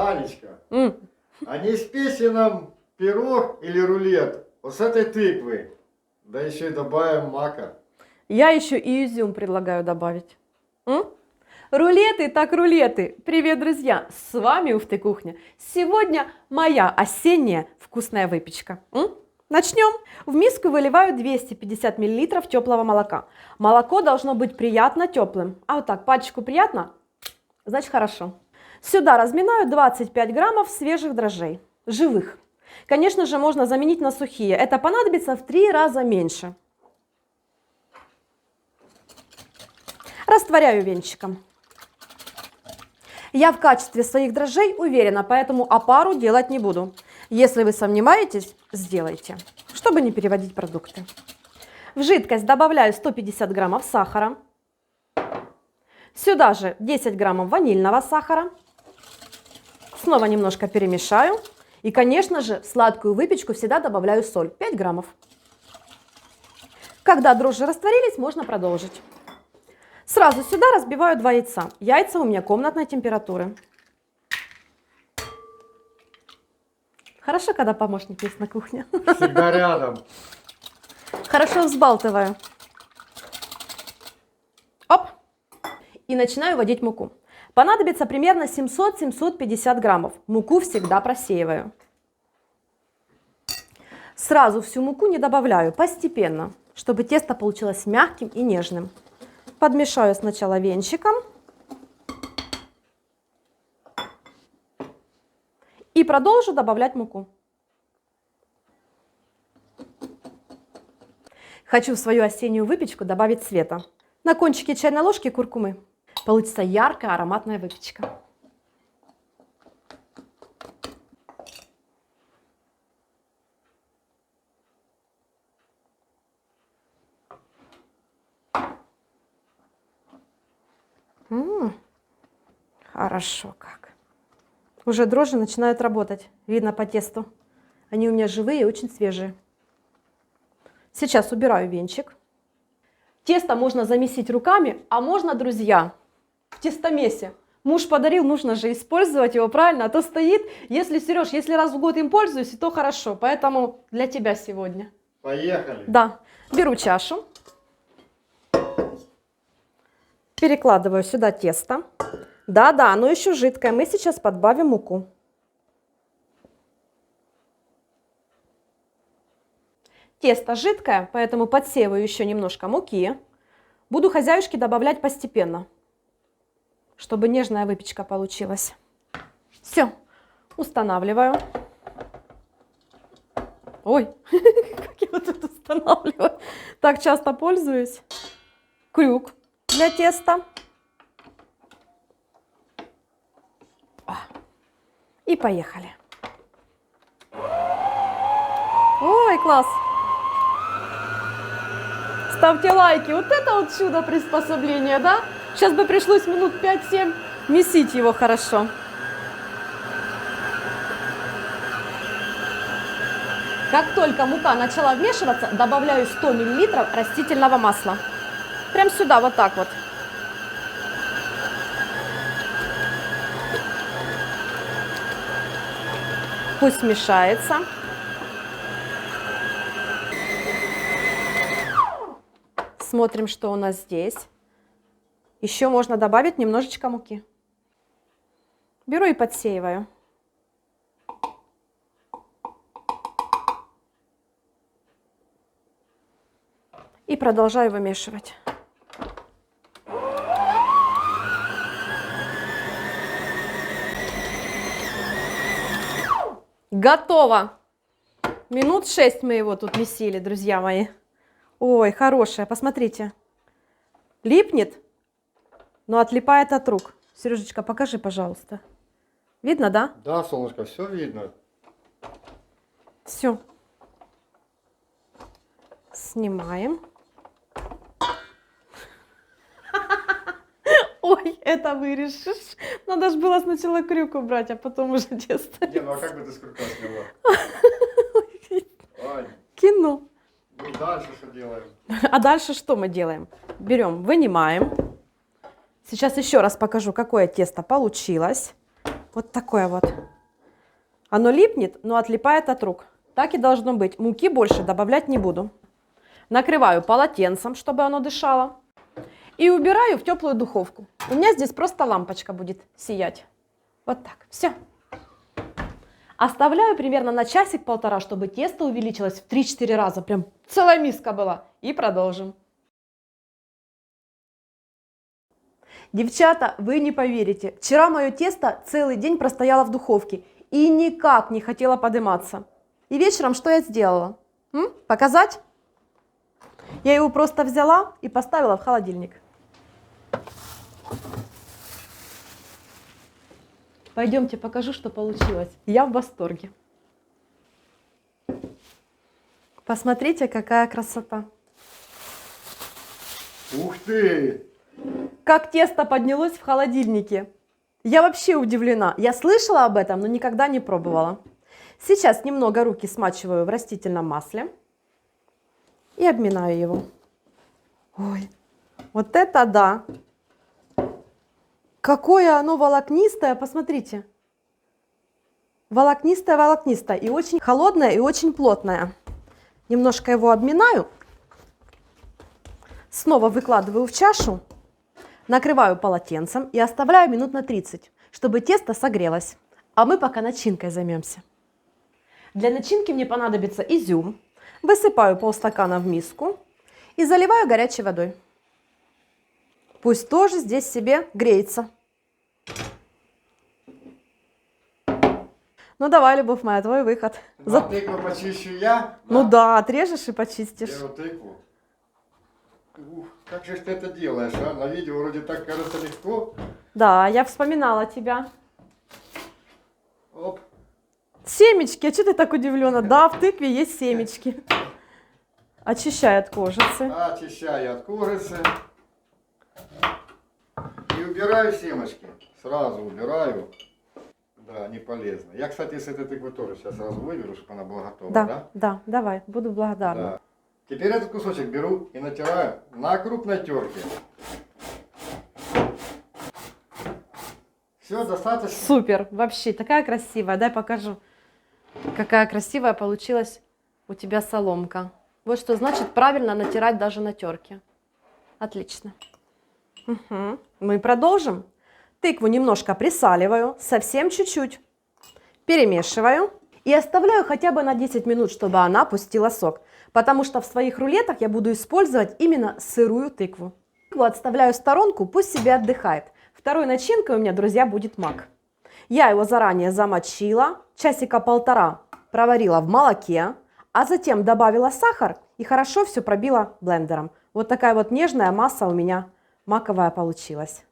Галечка, а не спеси нам пирог или рулет вот с этой тыквы, да еще и добавим мака. Я еще и изюм предлагаю добавить. Рулеты так рулеты! Привет, друзья! С вами Уф ты Кухня. Сегодня моя осенняя вкусная выпечка. Начнем. В миску выливаю 250 мл теплого молока. Молоко должно быть приятно теплым. А вот так, пальчику приятно? Значит, хорошо. Сюда разминаю 25 граммов свежих дрожжей. Живых. Конечно же, можно заменить на сухие. Это понадобится в 3 раза меньше. Растворяю венчиком. Я в качестве своих дрожжей уверена, поэтому опару делать не буду. Если вы сомневаетесь, сделайте, чтобы не переводить продукты. В жидкость добавляю 150 граммов сахара. Сюда же 10 граммов ванильного сахара. Снова немножко перемешаю. И, конечно же, в сладкую выпечку всегда добавляю соль, 5 граммов. Когда дрожжи растворились, можно продолжить. Сразу сюда разбиваю 2 яйца. Яйца у меня комнатной температуры. Хорошо, когда помощник есть на кухне. Всегда рядом. Хорошо взбалтываю. Оп. И начинаю вводить муку. Понадобится примерно 700-750 граммов. Муку всегда просеиваю. Сразу всю муку не добавляю, постепенно, чтобы тесто получилось мягким и нежным. Подмешаю сначала венчиком. И продолжу добавлять муку. Хочу в свою осеннюю выпечку добавить цвета. На кончике чайной ложки куркумы. Получится яркая ароматная выпечка. Хорошо как. Уже дрожжи начинают работать. Видно по тесту. Они у меня живые и очень свежие. Сейчас убираю венчик. Тесто можно замесить руками, а можно, друзья, в тестомесе. Муж подарил, нужно же использовать его правильно, а то стоит. Если, Сереж, если раз в год им пользуюсь, то хорошо. Поэтому для тебя сегодня. Поехали. Да. Беру чашу. Перекладываю сюда тесто. Да, оно еще жидкое. Мы сейчас подбавим муку. Тесто жидкое, поэтому подсеиваю еще немножко муки. Буду хозяюшке добавлять постепенно, чтобы нежная выпечка получилась. Все, устанавливаю. Ой, как я вот тут устанавливаю. Так часто пользуюсь. Крюк для теста. И поехали. Ой, класс! Ставьте лайки. Вот это вот чудо приспособления, да? Сейчас бы пришлось минут 5-7 месить его хорошо. Как только мука начала вмешиваться, добавляю 100 мл растительного масла. Прям сюда, вот так вот. Пусть смешается. Смотрим, что у нас здесь. Еще можно добавить немножечко муки. Беру и подсеиваю. И продолжаю вымешивать. Готово! Минут 6 мы его тут месили, друзья мои. Ой, хорошая, посмотрите. Липнет, но отлипает от рук. Сережечка, покажи, пожалуйста. Видно, да? Да, солнышко, все видно. Все. Снимаем. Ой, это вырежешь. Надо же было сначала крюк убрать, а потом уже тесто. Не, ну а как бы ты с крюка сняла? Ань, Кино. ну дальше что делаем? А дальше что мы делаем? Берем, вынимаем. Сейчас еще раз покажу, какое тесто получилось. Вот такое вот. Оно липнет, но отлипает от рук. Так и должно быть. Муки больше добавлять не буду. Накрываю полотенцем, чтобы оно дышало. И убираю в теплую духовку. У меня здесь просто лампочка будет сиять. Вот так. Все. Оставляю примерно на часик-полтора, чтобы тесто увеличилось в 3-4 раза. Прям целая миска была. И продолжим. Девчата, вы не поверите. Вчера мое тесто целый день простояло в духовке. И никак не хотела подниматься. И вечером что я сделала? Показать? Я его просто взяла и поставила в холодильник. Пойдемте, покажу, что получилось. Я в восторге. Посмотрите, какая красота. Ух ты! Как тесто поднялось в холодильнике. Я вообще удивлена. Я слышала об этом, но никогда не пробовала. Сейчас немного руки смачиваю в растительном масле и обминаю его. Ой, вот это да! Какое оно волокнистое, посмотрите. Волокнистое, и очень холодное, и очень плотное. Немножко его обминаю. Снова выкладываю в чашу. Накрываю полотенцем и оставляю минут на 30, чтобы тесто согрелось. А мы пока начинкой займемся. Для начинки мне понадобится изюм. Высыпаю полстакана в миску и заливаю горячей водой. Пусть тоже здесь себе греется. Ну давай, любовь моя, твой выход. Тыкву почищу я? Ну да, отрежешь и почистишь. Делаю тыкву. Ух, как же ты это делаешь, а? На видео вроде так кажется легко. Да, я вспоминала тебя. Оп. Семечки, а что ты так удивлена? Да, в тыкве есть семечки. Очищай от кожицы. Очищаю от кожицы. И убираю семечки. Сразу убираю. Да, не полезно. Я, кстати, с этой тыквы тоже сейчас сразу выберу, чтобы она была готова. Да, да, давай, буду благодарна. Да. Теперь этот кусочек беру и натираю на крупной терке. Все, достаточно. Супер, вообще, такая красивая. Дай покажу, какая красивая получилась у тебя соломка. Вот что значит правильно натирать даже на терке. Отлично. Угу. Мы продолжим. Тыкву немножко присаливаю, совсем чуть-чуть. Перемешиваю и оставляю хотя бы на 10 минут, чтобы она пустила сок. Потому что в своих рулетах я буду использовать именно сырую тыкву. Тыкву отставляю в сторонку, пусть себе отдыхает. Второй начинкой у меня, друзья, будет мак. Я его заранее замочила, часика полтора проварила в молоке, а затем добавила сахар и хорошо все пробила блендером. Вот такая вот нежная масса у меня маковая получилась.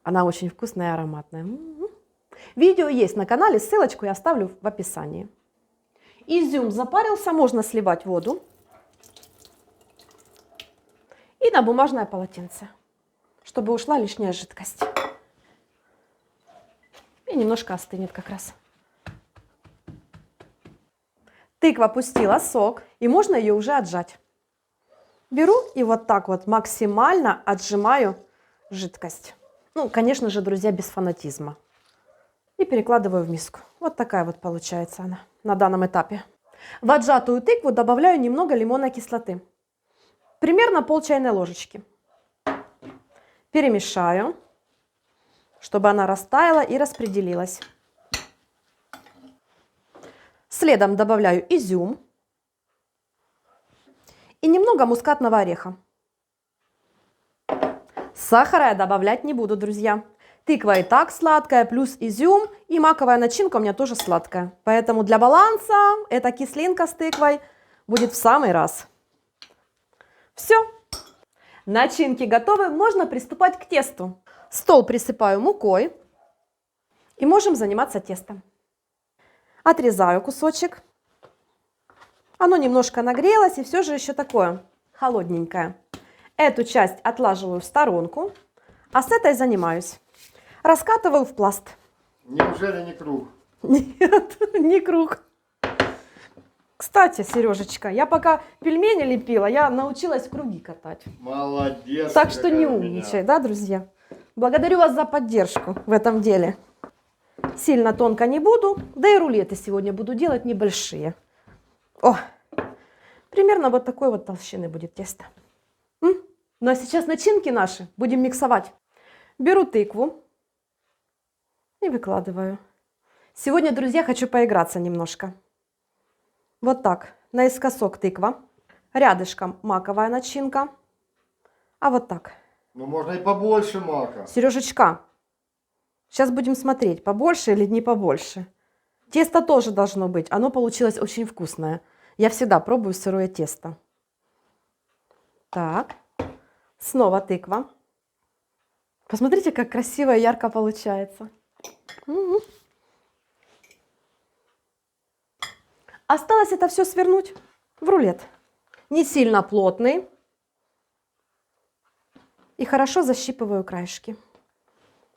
Она очень вкусная и ароматная. Видео есть на канале, ссылочку я оставлю в описании. Изюм запарился, можно сливать воду. И на бумажное полотенце, чтобы ушла лишняя жидкость. И немножко остынет как раз. Тыква пустила сок, и можно ее уже отжать. Беру и вот так вот максимально отжимаю жидкость. Ну, конечно же, друзья, без фанатизма. И перекладываю в миску. Вот такая вот получается она на данном этапе. В отжатую тыкву добавляю немного лимонной кислоты. Примерно пол чайной ложечки. Перемешаю, чтобы она растаяла и распределилась. Следом добавляю изюм и немного мускатного ореха. Сахара я добавлять не буду, друзья. Тыква и так сладкая, плюс изюм, и маковая начинка у меня тоже сладкая. Поэтому для баланса эта кислинка с тыквой будет в самый раз. Все. Начинки готовы, можно приступать к тесту. Стол присыпаю мукой и можем заниматься тестом. Отрезаю кусочек. Оно немножко нагрелось и все же еще такое холодненькое. Эту часть отлаживаю в сторонку, а с этой занимаюсь. Раскатываю в пласт. Неужели не круг? Нет, не круг. Кстати, Сережечка, я пока пельмени лепила, я научилась круги катать. Молодец. Так что не какая у меня. умничай, да, друзья? Благодарю вас за поддержку в этом деле. Сильно тонко не буду, да и рулеты сегодня буду делать небольшие. О, примерно вот такой вот толщины будет тесто. Ну а сейчас начинки наши будем миксовать. Беру тыкву и выкладываю. Сегодня, друзья, хочу поиграться немножко. Вот так, наискосок тыква, рядышком маковая начинка, а вот так. Ну, можно и побольше мака. Сережечка, сейчас будем смотреть, побольше или не побольше. Тесто тоже должно быть, оно получилось очень вкусное. Я всегда пробую сырое тесто. Так, снова тыква. Посмотрите, как красиво и ярко получается. Осталось это все свернуть в рулет. Не сильно плотный. И хорошо защипываю краешки.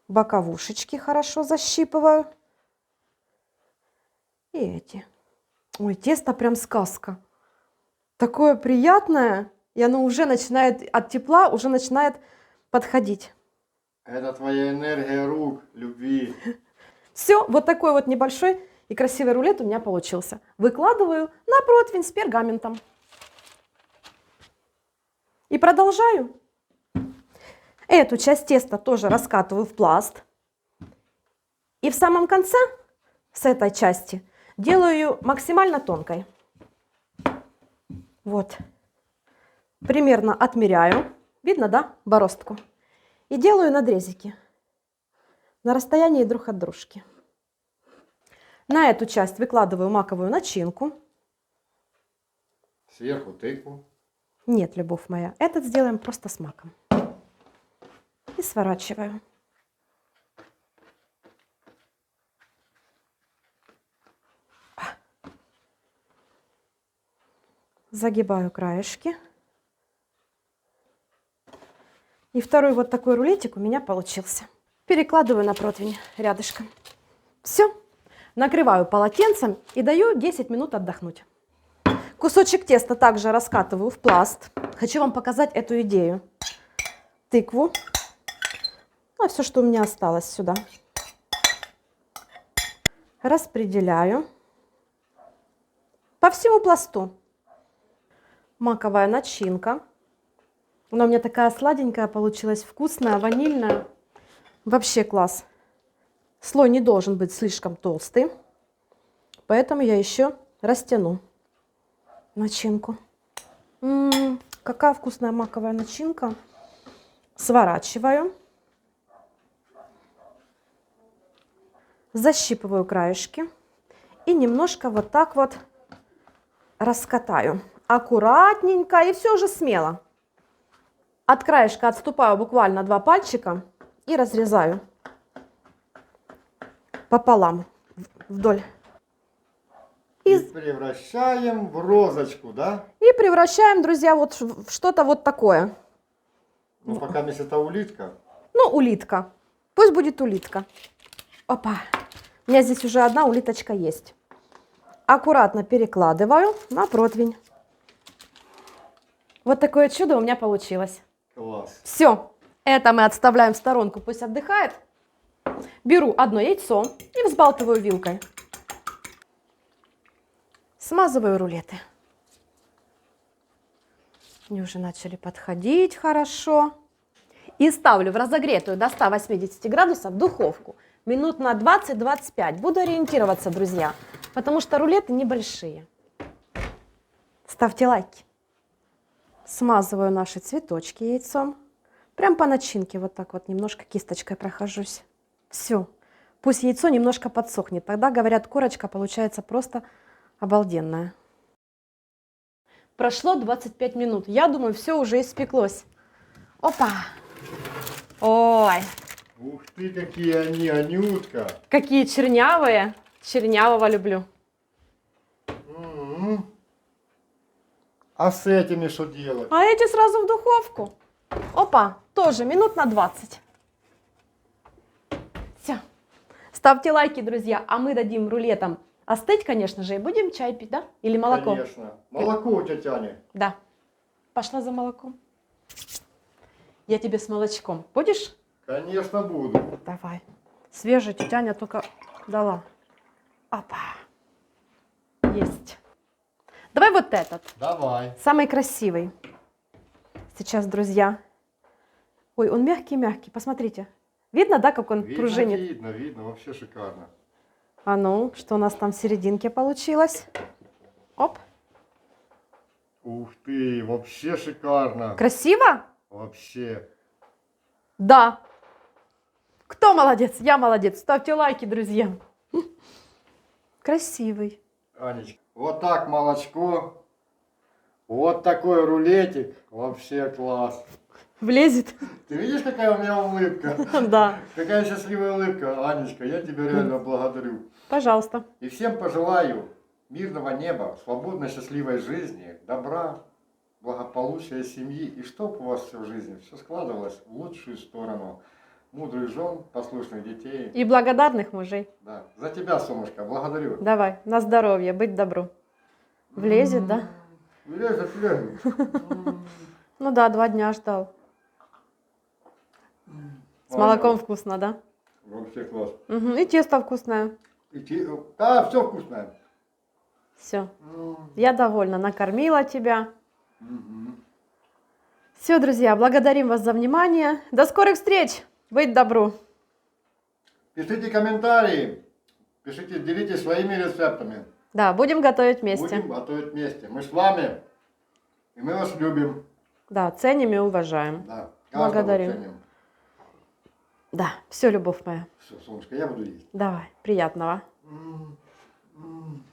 Боковушечки хорошо защипываю. И эти. Ой, тесто прям сказка. Такое приятное. И оно уже начинает от тепла, уже начинает подходить. Это твоя энергия рук, любви. Все, вот такой вот небольшой и красивый рулет у меня получился. Выкладываю на противень с пергаментом. И продолжаю. Эту часть теста тоже раскатываю в пласт. И в самом конце с этой части делаю ее максимально тонкой. Вот. Примерно отмеряю. Видно, да, бороздку? И делаю надрезики на расстоянии друг от дружки. На эту часть выкладываю маковую начинку. Сверху тыкву. Нет, любовь моя, этот сделаем просто с маком. И сворачиваю. Загибаю краешки. И второй вот такой рулетик у меня получился. Перекладываю на противень рядышком. Все. Накрываю полотенцем и даю 10 минут отдохнуть. Кусочек теста также раскатываю в пласт. Хочу вам показать эту идею. Тыкву. Ну, а все, что у меня осталось, сюда. Распределяю. По всему пласту. Маковая начинка. Она у меня такая сладенькая получилась, вкусная, ванильная. Вообще класс. Слой не должен быть слишком толстый. Поэтому я еще растяну начинку. Какая вкусная маковая начинка. Сворачиваю. Защипываю краешки. И немножко вот так вот раскатаю. Аккуратненько и все же смело. От краешка отступаю буквально 2 пальчика и разрезаю пополам вдоль. И превращаем в розочку, да? И превращаем, друзья, вот в что-то вот такое. Ну, пока если это улитка. Ну, улитка. Пусть будет улитка. Опа. У меня здесь уже одна улиточка есть. Аккуратно перекладываю на противень. Вот такое чудо у меня получилось. Класс. Все. Это мы отставляем в сторонку, пусть отдыхает. Беру одно яйцо и взбалтываю вилкой. Смазываю рулеты. Они уже начали подходить хорошо. И ставлю в разогретую до 180 градусов духовку. Минут на 20-25. Буду ориентироваться, друзья, потому что рулеты небольшие. Ставьте лайки. Смазываю наши цветочки яйцом. Прям по начинке вот так вот немножко кисточкой прохожусь. Все. Пусть яйцо немножко подсохнет. Тогда, говорят, корочка получается просто обалденная. Прошло 25 минут. Я думаю, все уже испеклось. Опа! Ой! Ух ты, какие они, Анютка! Какие чернявые. Чернявого люблю. А с этими что делать? А эти сразу в духовку. Опа! Тоже минут на 20. Все. Ставьте лайки, друзья. А мы дадим рулетам остыть, конечно же, и будем чай пить, да? Или молоко? Конечно. Молоко у тебя тянет. Да. Пошла за молоком. Я тебе с молочком. Будешь? Конечно, буду. Давай. Свежая тетяня только Дала. Опа. Есть. Давай вот этот. Давай. Самый красивый. Сейчас, друзья. Ой, он мягкий-мягкий. Посмотрите. Видно, да, как он Видно, пружинит? видно, вообще шикарно. А ну, что у нас там в серединке получилось? Оп. Ух ты, вообще шикарно. Красиво? Вообще. Да. Кто молодец? Я молодец. Ставьте лайки, друзья. Красивый. Анечка, вот так молочко. Вот такой рулетик. Вообще класс. Влезет? Ты видишь, какая у меня улыбка? Да. Какая счастливая улыбка, Анечка. Я тебя реально благодарю. Пожалуйста. И всем пожелаю мирного неба, свободной, счастливой жизни, добра, благополучия семьи. И чтоб у вас все в жизни все складывалось в лучшую сторону. Мудрых жен, послушных детей. И благодарных мужей. Да. За тебя, солнышко, благодарю. Давай, на здоровье, быть добру. Влезет, да? Влезет, влезет. Ну да, 2 дня ждал. С молоком вкусно, да? Вообще класс. Мгм. И тесто вкусное. Да, все вкусное. Все. Я довольна, накормила тебя. Мгм. Все, друзья, благодарим вас за внимание. До скорых встреч! Быть добру! Пишите комментарии, пишите, делитесь своими рецептами. Да, будем готовить вместе. Будем готовить вместе. Мы с вами, и мы вас любим. Да, ценим и уважаем. Да, Благодарю. Да, все, любовь моя. Все, солнышко, я буду есть. Давай, приятного. М, м.